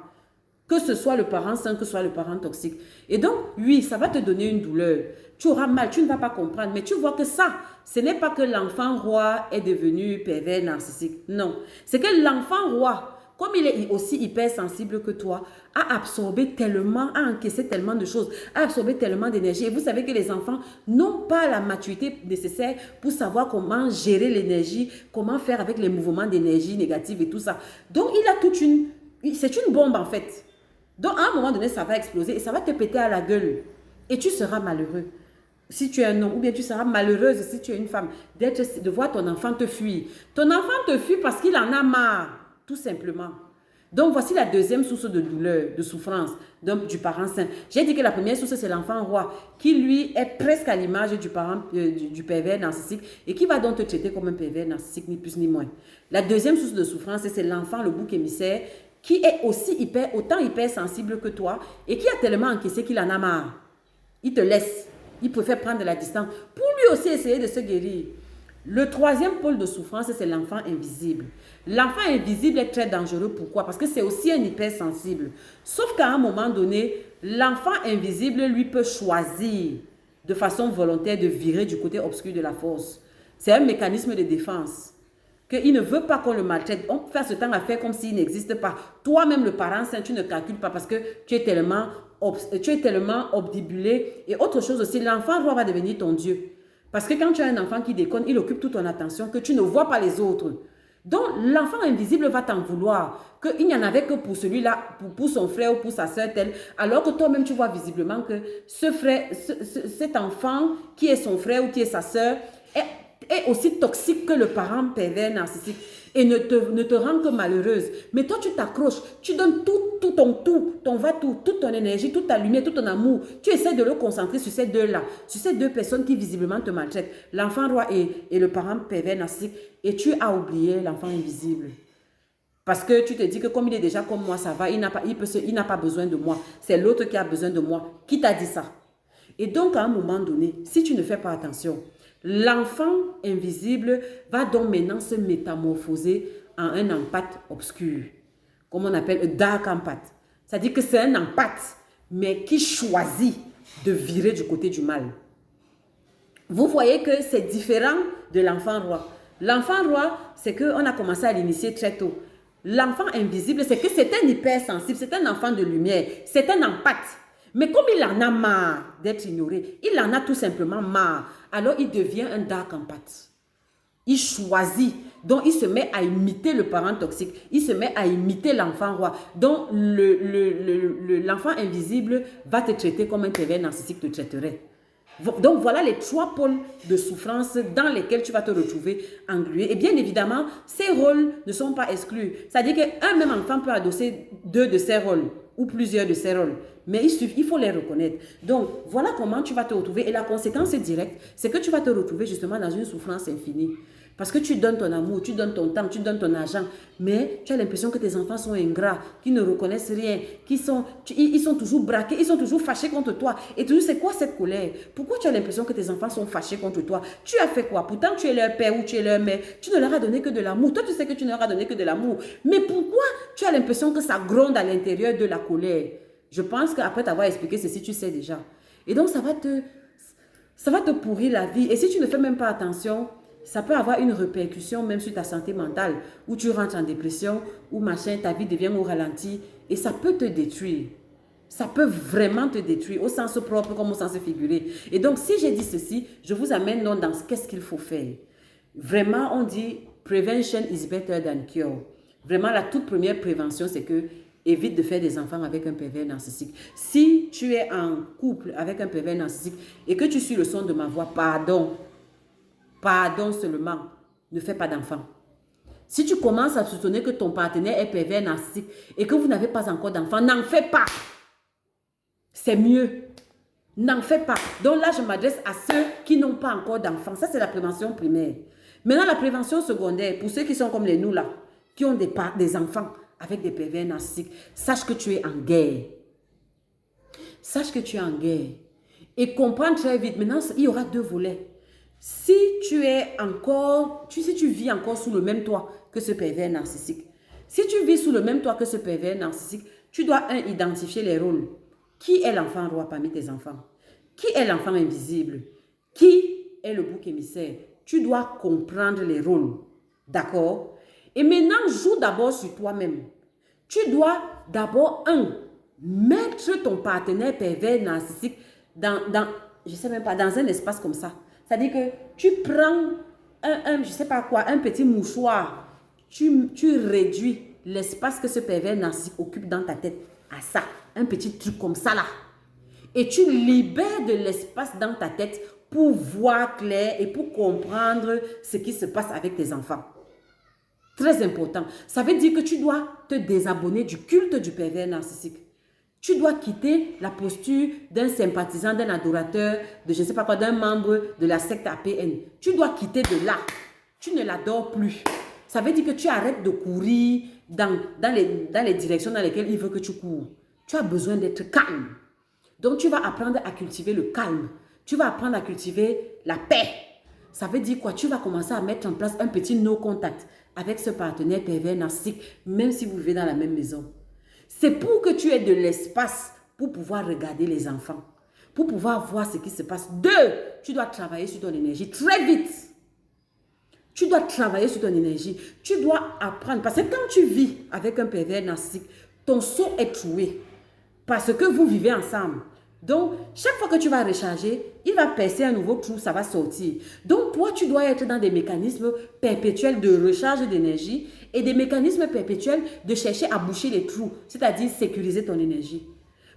Que ce soit le parent sain, que ce soit le parent toxique. Et donc, oui, ça va te donner une douleur. Tu auras mal, tu ne vas pas comprendre. Mais tu vois que ça, ce n'est pas que l'enfant roi est devenu pervers narcissique. Non. C'est que l'enfant roi, comme il est aussi hypersensible que toi, a absorbé tellement, a encaissé tellement de choses, a absorbé tellement d'énergie. Et vous savez que les enfants n'ont pas la maturité nécessaire pour savoir comment gérer l'énergie, comment faire avec les mouvements d'énergie négative et tout ça. Donc, il a toute une... C'est une bombe en fait. Donc, à un moment donné, ça va exploser et ça va te péter à la gueule. Et tu seras malheureux. si tu es un homme, ou bien tu seras malheureuse si tu es une femme, de voir ton enfant te fuir. Ton enfant te fuit parce qu'il en a marre, tout simplement. Donc, voici la deuxième source de douleur, de souffrance du parent sain. J'ai dit que la première source, c'est l'enfant roi, qui lui est presque à l'image du parent, du pervers narcissique, et qui va donc te traiter comme un pervers narcissique, ni plus ni moins. La deuxième source de souffrance, c'est l'enfant, le bouc émissaire, qui est aussi autant hypersensible que toi, et qui a tellement encaissé qu'il en a marre. Il te laisse. Il préfère prendre de la distance pour lui aussi essayer de se guérir. Le troisième pôle de souffrance, c'est l'enfant invisible. L'enfant invisible est très dangereux. Pourquoi? Parce que c'est aussi un hypersensible. Sauf qu'à un moment donné, l'enfant invisible, lui, peut choisir de façon volontaire de virer du côté obscur de la force. C'est un mécanisme de défense. Qu'il ne veut pas qu'on le maltraite. On peut faire ce temps à faire comme s'il n'existe pas. Toi-même, le parent sain, tu ne calcules pas parce que tu es tellement obdibulé. Et autre chose aussi, l'enfant roi va devenir ton Dieu. Parce que quand tu as un enfant qui déconne, il occupe toute ton attention, que tu ne vois pas les autres. Donc, l'enfant invisible va t'en vouloir. Qu'il n'y en avait que pour celui-là, pour son frère ou pour sa soeur telle. Alors que toi-même, tu vois visiblement que cet enfant qui est son frère ou qui est sa soeur est aussi toxique que le parent pervers narcissique et ne te rend que malheureuse. Mais toi, tu t'accroches, tu donnes tout, toute ton énergie, toute ta lumière, tout ton amour. Tu essaies de le concentrer sur ces deux-là, sur ces deux personnes qui visiblement te maltraitent, l'enfant roi et le parent pervers narcissique. Et tu as oublié l'enfant invisible. Parce que tu te dis que comme il est déjà comme moi, ça va, il n'a pas besoin de moi. C'est l'autre qui a besoin de moi. Qui t'a dit ça? Et donc, à un moment donné, si tu ne fais pas attention, l'enfant invisible va donc maintenant se métamorphoser en un empathe obscur, comme on appelle dark empath. C'est-à-dire que c'est un empathe, mais qui choisit de virer du côté du mal. Vous voyez que c'est différent de l'enfant roi. L'enfant roi, c'est qu'on a commencé à l'initier très tôt. L'enfant invisible, c'est que c'est un hypersensible, c'est un enfant de lumière, c'est un empathe. Mais comme il en a marre d'être ignoré, il en a tout simplement marre, alors il devient un dark empath. Il choisit, donc il se met à imiter le parent toxique, il se met à imiter l'enfant roi. Donc l'enfant invisible va te traiter comme un pervers narcissique te traiterait. Donc voilà les trois pôles de souffrance dans lesquels tu vas te retrouver englué. Et bien évidemment, ces rôles ne sont pas exclus. C'est-à-dire qu'un même enfant peut adosser deux de ces rôles ou plusieurs de ces rôles. Mais il faut les reconnaître. Donc voilà comment tu vas te retrouver. Et la conséquence directe, c'est que tu vas te retrouver justement dans une souffrance infinie. Parce que tu donnes ton amour, tu donnes ton temps, tu donnes ton argent, mais tu as l'impression que tes enfants sont ingrats, qu'ils ne reconnaissent rien, ils sont toujours braqués, ils sont toujours fâchés contre toi. Et toujours, c'est quoi cette colère? Pourquoi tu as l'impression que tes enfants sont fâchés contre toi? Tu as fait quoi? Pourtant, tu es leur père ou tu es leur mère, tu ne leur as donné que de l'amour. Toi, tu sais que tu ne leur as donné que de l'amour. Mais pourquoi tu as l'impression que ça gronde à l'intérieur de la colère? Je pense qu'après t'avoir expliqué ceci, tu sais déjà. Et donc, ça va te pourrir la vie. Et si tu ne fais même pas attention, ça peut avoir une répercussion même sur ta santé mentale, où tu rentres en dépression, où machin, ta vie devient au ralenti, et ça peut te détruire. Ça peut vraiment te détruire, au sens propre comme au sens figuré. Et donc, si j'ai dit ceci, je vous amène dans qu'est-ce qu'il faut faire. Vraiment, on dit « Prevention is better than cure ». Vraiment, la toute première prévention, c'est que évite de faire des enfants avec un pervers narcissique. Si tu es en couple avec un pervers narcissique et que tu suis le son de ma voix, pardon seulement, ne fais pas d'enfant. Si tu commences à soupçonner que ton partenaire est pervers narcissique et que vous n'avez pas encore d'enfant, n'en fais pas. C'est mieux. N'en fais pas. Donc là, je m'adresse à ceux qui n'ont pas encore d'enfant. Ça, c'est la prévention primaire. Maintenant, la prévention secondaire, pour ceux qui sont comme les nous là, qui ont des enfants avec des pervers narcissiques, sache que tu es en guerre. Sache que tu es en guerre. Et comprends très vite. Maintenant, il y aura deux volets. Si tu vis encore sous le même toit que ce pervers narcissique, si tu vis sous le même toit que ce pervers narcissique, tu dois identifier les rôles. Qui est l'enfant roi parmi tes enfants? Qui est l'enfant invisible? Qui est le bouc émissaire? Tu dois comprendre les rôles. D'accord? Et maintenant, joue d'abord sur toi-même. Tu dois d'abord, mettre ton partenaire pervers narcissique je sais même pas, dans un espace comme ça. C'est-à-dire que tu prends je sais pas quoi, un petit mouchoir, tu réduis l'espace que ce pervers narcissique occupe dans ta tête à ça, un petit truc comme ça là. Et tu libères de l'espace dans ta tête pour voir clair et pour comprendre ce qui se passe avec tes enfants. Très important. Ça veut dire que tu dois te désabonner du culte du pervers narcissique. Tu dois quitter la posture d'un sympathisant, d'un adorateur, de je ne sais pas quoi, d'un membre de la secte APN. Tu dois quitter de là. Tu ne l'adores plus. Ça veut dire que tu arrêtes de courir dans les directions dans lesquelles il veut que tu cours. Tu as besoin d'être calme. Donc, tu vas apprendre à cultiver le calme. Tu vas apprendre à cultiver la paix. Ça veut dire quoi? Tu vas commencer à mettre en place un petit no-contact avec ce partenaire pervers narcissique, même si vous vivez dans la même maison. C'est pour que tu aies de l'espace pour pouvoir regarder les enfants, pour pouvoir voir ce qui se passe. 2, tu dois travailler sur ton énergie très vite. Tu dois travailler sur ton énergie. Tu dois apprendre. Parce que quand tu vis avec un pervers narcissique, ton seau est troué. Parce que vous vivez ensemble. Donc, chaque fois que tu vas recharger, il va percer un nouveau trou, ça va sortir. Donc, toi, tu dois être dans des mécanismes perpétuels de recharge d'énergie et des mécanismes perpétuels de chercher à boucher les trous, c'est-à-dire sécuriser ton énergie.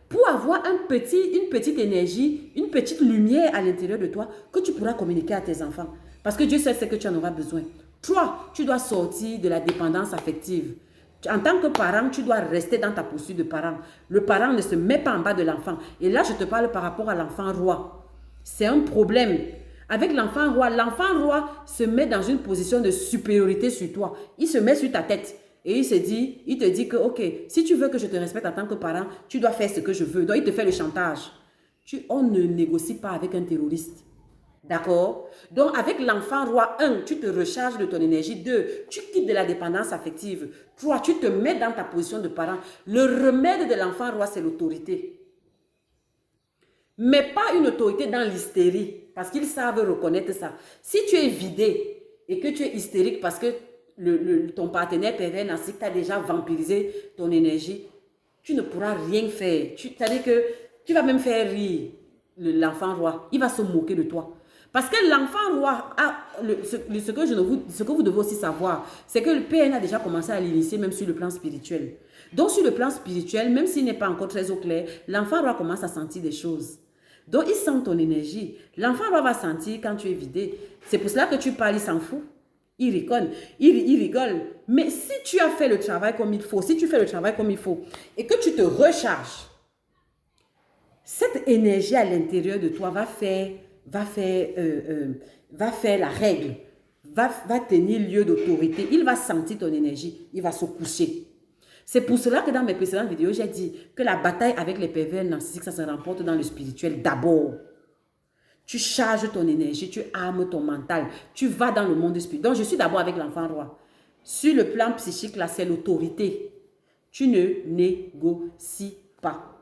Pour avoir une petite énergie, une petite lumière à l'intérieur de toi que tu pourras communiquer à tes enfants. Parce que Dieu sait ce que tu en auras besoin. Toi, tu dois sortir de la dépendance affective. En tant que parent, tu dois rester dans ta posture de parent. Le parent ne se met pas en bas de l'enfant. Et là, je te parle par rapport à l'enfant roi. C'est un problème. Avec l'enfant roi se met dans une position de supériorité sur toi. Il se met sur ta tête. Et il te dit que, ok, si tu veux que je te respecte en tant que parent, tu dois faire ce que je veux. Donc, il te fait le chantage. On ne négocie pas avec un terroriste. D'accord? Donc, avec l'enfant roi, 1, tu te recharges de ton énergie. 2, tu quittes de la dépendance affective. 3, tu te mets dans ta position de parent. Le remède de l'enfant roi, c'est l'autorité. Mais pas une autorité dans l'hystérie, parce qu'ils savent reconnaître ça. Si tu es vidé et que tu es hystérique parce que ton partenaire pervers narcissique t'a déjà vampirisé ton énergie, tu ne pourras rien faire. C'est-à-dire que tu vas même faire rire l'enfant roi. Il va se moquer de toi. Parce que l'enfant roi, ce que vous devez aussi savoir, c'est que le PN a déjà commencé à l'initier même sur le plan spirituel. Donc sur le plan spirituel, même s'il n'est pas encore très au clair, l'enfant roi commence à sentir des choses. Donc il sent ton énergie. L'enfant roi va sentir quand tu es vidé. C'est pour cela que tu parles, il s'en fout. Il rigole. Il rigole. Mais si tu as fait le travail comme il faut, si tu fais le travail comme il faut, et que tu te recharges, cette énergie à l'intérieur de toi va faire la règle, va tenir lieu d'autorité. Il va sentir ton énergie, il va se coucher. C'est pour cela que dans mes précédentes vidéos, j'ai dit que la bataille avec les pervers narcissiques, ça se remporte dans le spirituel d'abord. Tu charges ton énergie, tu armes ton mental, tu vas dans le monde spirituel. Donc, je suis d'abord avec l'enfant roi. Sur le plan psychique, là, c'est l'autorité. Tu ne négocies pas.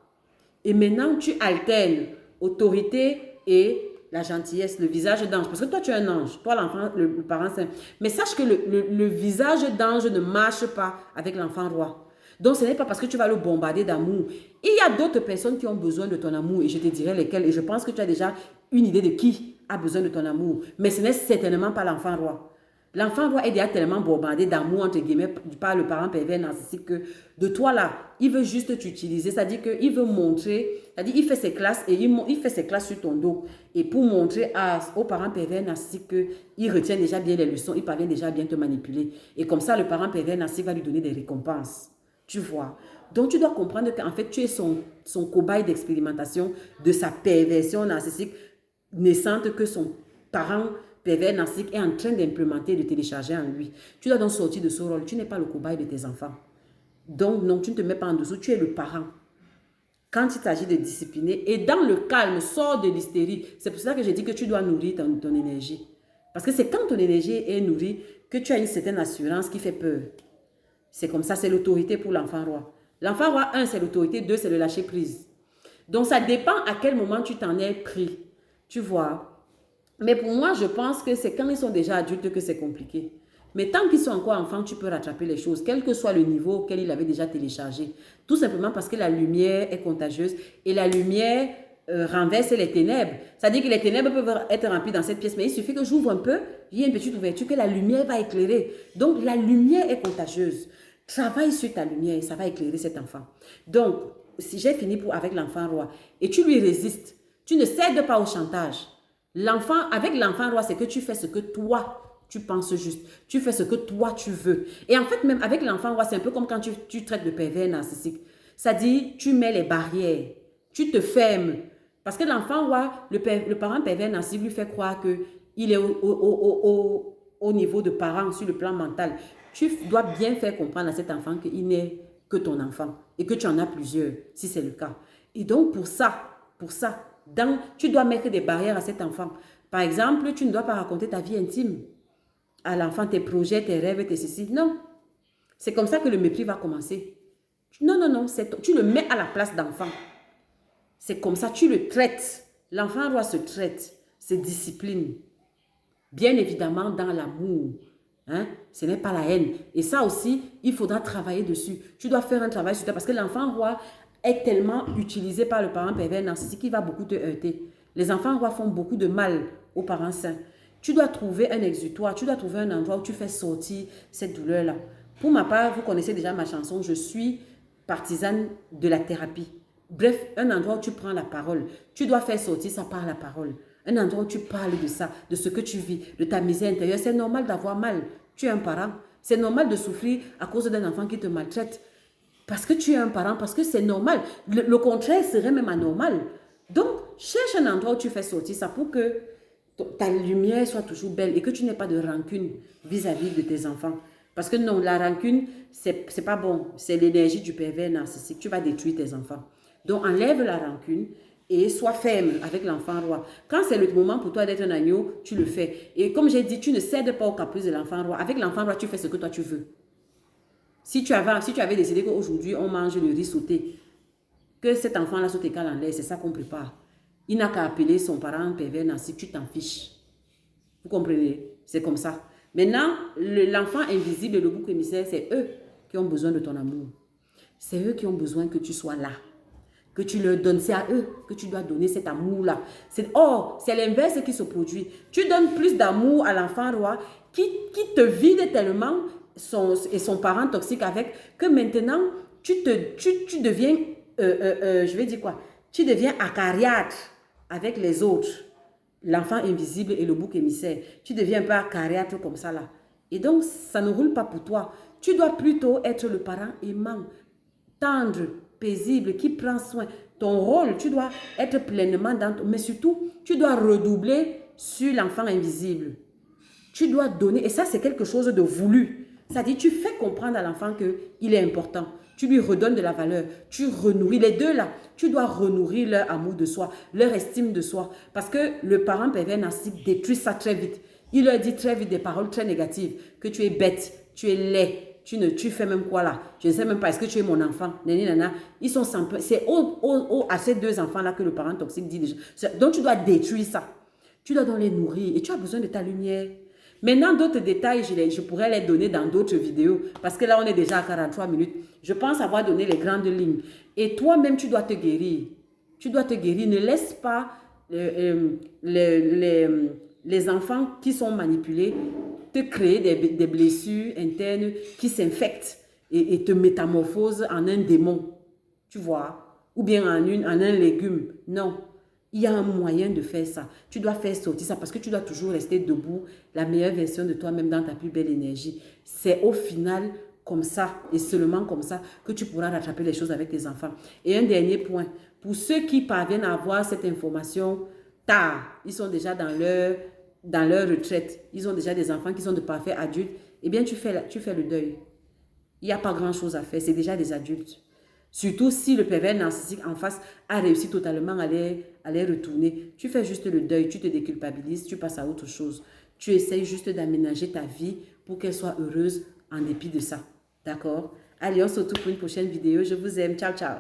Et maintenant, tu alternes autorité et la gentillesse, le visage d'ange. Parce que toi, tu es un ange. Toi, l'enfant, le parent saint. Mais sache que le visage d'ange ne marche pas avec l'enfant roi. Donc, ce n'est pas parce que tu vas le bombarder d'amour. Il y a d'autres personnes qui ont besoin de ton amour et je te dirai lesquelles. Et je pense que tu as déjà une idée de qui a besoin de ton amour. Mais ce n'est certainement pas l'enfant roi. L'enfant roi est déjà tellement bombardé d'amour, entre guillemets, par le parent pervers narcissique que de toi là, il veut juste t'utiliser. C'est-à-dire qu'il veut montrer, c'est-à-dire il fait ses classes et il fait ses classes sur ton dos. Et pour montrer aux parents pervers narcissiques qu'il retient déjà bien les leçons, il parvient déjà bien te manipuler. Et comme ça, le parent pervers narcissique va lui donner des récompenses. Tu vois. Donc, tu dois comprendre qu'en fait, tu es son cobaye d'expérimentation de sa perversion narcissique naissante que son parent pervers narcissique est en train d'implémenter et de télécharger en lui. Tu dois donc sortir de ce rôle. Tu n'es pas le cobaye de tes enfants. Donc, non, tu ne te mets pas en dessous. Tu es le parent. Quand il s'agit de discipliner et dans le calme, sors de l'hystérie. C'est pour ça que j'ai dit que tu dois nourrir ton énergie. Parce que c'est quand ton énergie est nourrie que tu as une certaine assurance qui fait peur. C'est comme ça, c'est l'autorité pour l'enfant roi. L'enfant roi, 1, c'est l'autorité, 2, c'est le lâcher prise. Donc, ça dépend à quel moment tu t'en es pris. Tu vois. Mais pour moi, je pense que c'est quand ils sont déjà adultes que c'est compliqué. Mais tant qu'ils sont encore enfants, tu peux rattraper les choses, quel que soit le niveau auquel il avait déjà téléchargé. Tout simplement parce que la lumière est contagieuse et la lumière renverse les ténèbres. C'est-à-dire que les ténèbres peuvent être remplies dans cette pièce, mais il suffit que j'ouvre un peu, il y a une petite ouverture que la lumière va éclairer. Donc, la lumière est contagieuse. Travaille sur ta lumière et ça va éclairer cet enfant. Donc, si j'ai fini avec l'enfant roi et tu lui résistes, tu ne cèdes pas au chantage. Avec l'enfant roi, c'est que tu fais ce que toi, tu penses juste. Tu fais ce que toi, tu veux. Et en fait, même avec l'enfant roi, c'est un peu comme quand tu traites de pervers narcissique. Ça dit, tu mets les barrières. Tu te fermes. Parce que l'enfant roi, le parent pervers narcissique lui fait croire qu'il est au niveau de parent sur le plan mental. Tu dois bien faire comprendre à cet enfant qu'il n'est que ton enfant et que tu en as plusieurs, si c'est le cas. Et donc, pour ça, tu dois mettre des barrières à cet enfant. Par exemple, tu ne dois pas raconter ta vie intime à l'enfant, tes projets, tes rêves, tes ceci. Non. C'est comme ça que le mépris va commencer. Non, non, non. Tu le mets à la place d'enfant. C'est comme ça, tu le traites. L'enfant doit se traiter, se discipline. Bien évidemment, dans l'amour. Hein? Ce n'est pas la haine. Et ça aussi, il faudra travailler dessus. Tu dois faire un travail sur toi parce que l'enfant roi est tellement utilisé par le parent pervers narcissique qu'il va beaucoup te heurter. Les enfants rois font beaucoup de mal aux parents sains. Tu dois trouver un exutoire, tu dois trouver un endroit où tu fais sortir cette douleur-là. Pour ma part, vous connaissez déjà ma chanson, je suis partisane de la thérapie. Bref, un endroit où tu prends la parole. Tu dois faire sortir ça par la parole. Un endroit où tu parles de ça, de ce que tu vis, de ta misère intérieure. C'est normal d'avoir mal. Tu es un parent. C'est normal de souffrir à cause d'un enfant qui te maltraite. Parce que tu es un parent, parce que c'est normal. Le contraire serait même anormal. Donc, cherche un endroit où tu fais sortir ça pour que ta lumière soit toujours belle et que tu n'aies pas de rancune vis-à-vis de tes enfants. Parce que non, la rancune, c'est pas bon. C'est l'énergie du pervers narcissique. Tu vas détruire tes enfants. Donc, enlève la rancune et sois ferme avec l'enfant roi. Quand c'est le moment pour toi d'être un agneau, tu le fais. Et comme j'ai dit, tu ne cèdes pas au caprice de l'enfant roi. Avec l'enfant roi, tu fais ce que toi tu veux. Si tu avais décidé qu'aujourd'hui, on mange le riz sauté, que cet enfant-là saute écale en l'air, c'est ça qu'on prépare. Il n'a qu'à appeler son parent pervers narcissique, tu t'en fiches. Vous comprenez? C'est comme ça. Maintenant, l'enfant invisible et le bouc émissaire, c'est eux qui ont besoin de ton amour. C'est eux qui ont besoin que tu sois là. Que tu leur donnes, c'est à eux que tu dois donner cet amour-là. C'est l'inverse qui se produit. Tu donnes plus d'amour à l'enfant roi qui te vide tellement son parent toxique avec que maintenant, tu deviens, je vais dire quoi? Tu deviens acariâtre avec les autres. L'enfant invisible et le bouc émissaire. Tu deviens un peu acariâtre comme ça là. Et donc, ça ne roule pas pour toi. Tu dois plutôt être le parent aimant, tendre, paisible, qui prend soin. Ton rôle, tu dois être pleinement dans ton... Mais surtout, tu dois redoubler sur l'enfant invisible. Tu dois donner, et ça c'est quelque chose de voulu. C'est-à-dire, tu fais comprendre à l'enfant qu'il est important. Tu lui redonnes de la valeur. Tu renourris les deux là. Tu dois renourrir leur amour de soi, leur estime de soi. Parce que le parent pervers narcissique détruit ça très vite. Il leur dit très vite des paroles très négatives. Que tu es bête, tu es laid. Tu fais même quoi là? Je ne sais même pas, est-ce que tu es mon enfant? Nani, nana. Ils sont sans peu. C'est à ces deux enfants-là que le parent toxique dit déjà. Donc tu dois détruire ça. Tu dois donc les nourrir et tu as besoin de ta lumière. Maintenant, d'autres détails, je pourrais les donner dans d'autres vidéos parce que là, on est déjà à 43 minutes. Je pense avoir donné les grandes lignes. Et toi-même, tu dois te guérir. Tu dois te guérir. Ne laisse pas les enfants qui sont manipulés te créer des blessures internes qui s'infectent et te métamorphosent en un démon, tu vois, ou bien en un légume. Non, il y a un moyen de faire ça. Tu dois faire sortir ça parce que tu dois toujours rester debout, la meilleure version de toi-même dans ta plus belle énergie. C'est au final comme ça et seulement comme ça que tu pourras rattraper les choses avec tes enfants. Et un dernier point, pour ceux qui parviennent à avoir cette information tard, ils sont déjà dans leur retraite, ils ont déjà des enfants qui sont de parfaits adultes, eh bien tu fais le deuil. Il n'y a pas grand-chose à faire, c'est déjà des adultes. Surtout si le pervers narcissique en face a réussi totalement à les retourner. Tu fais juste le deuil, tu te déculpabilises, tu passes à autre chose. Tu essayes juste d'aménager ta vie pour qu'elle soit heureuse en dépit de ça. D'accord? Allez, on se retrouve pour une prochaine vidéo. Je vous aime. Ciao, ciao.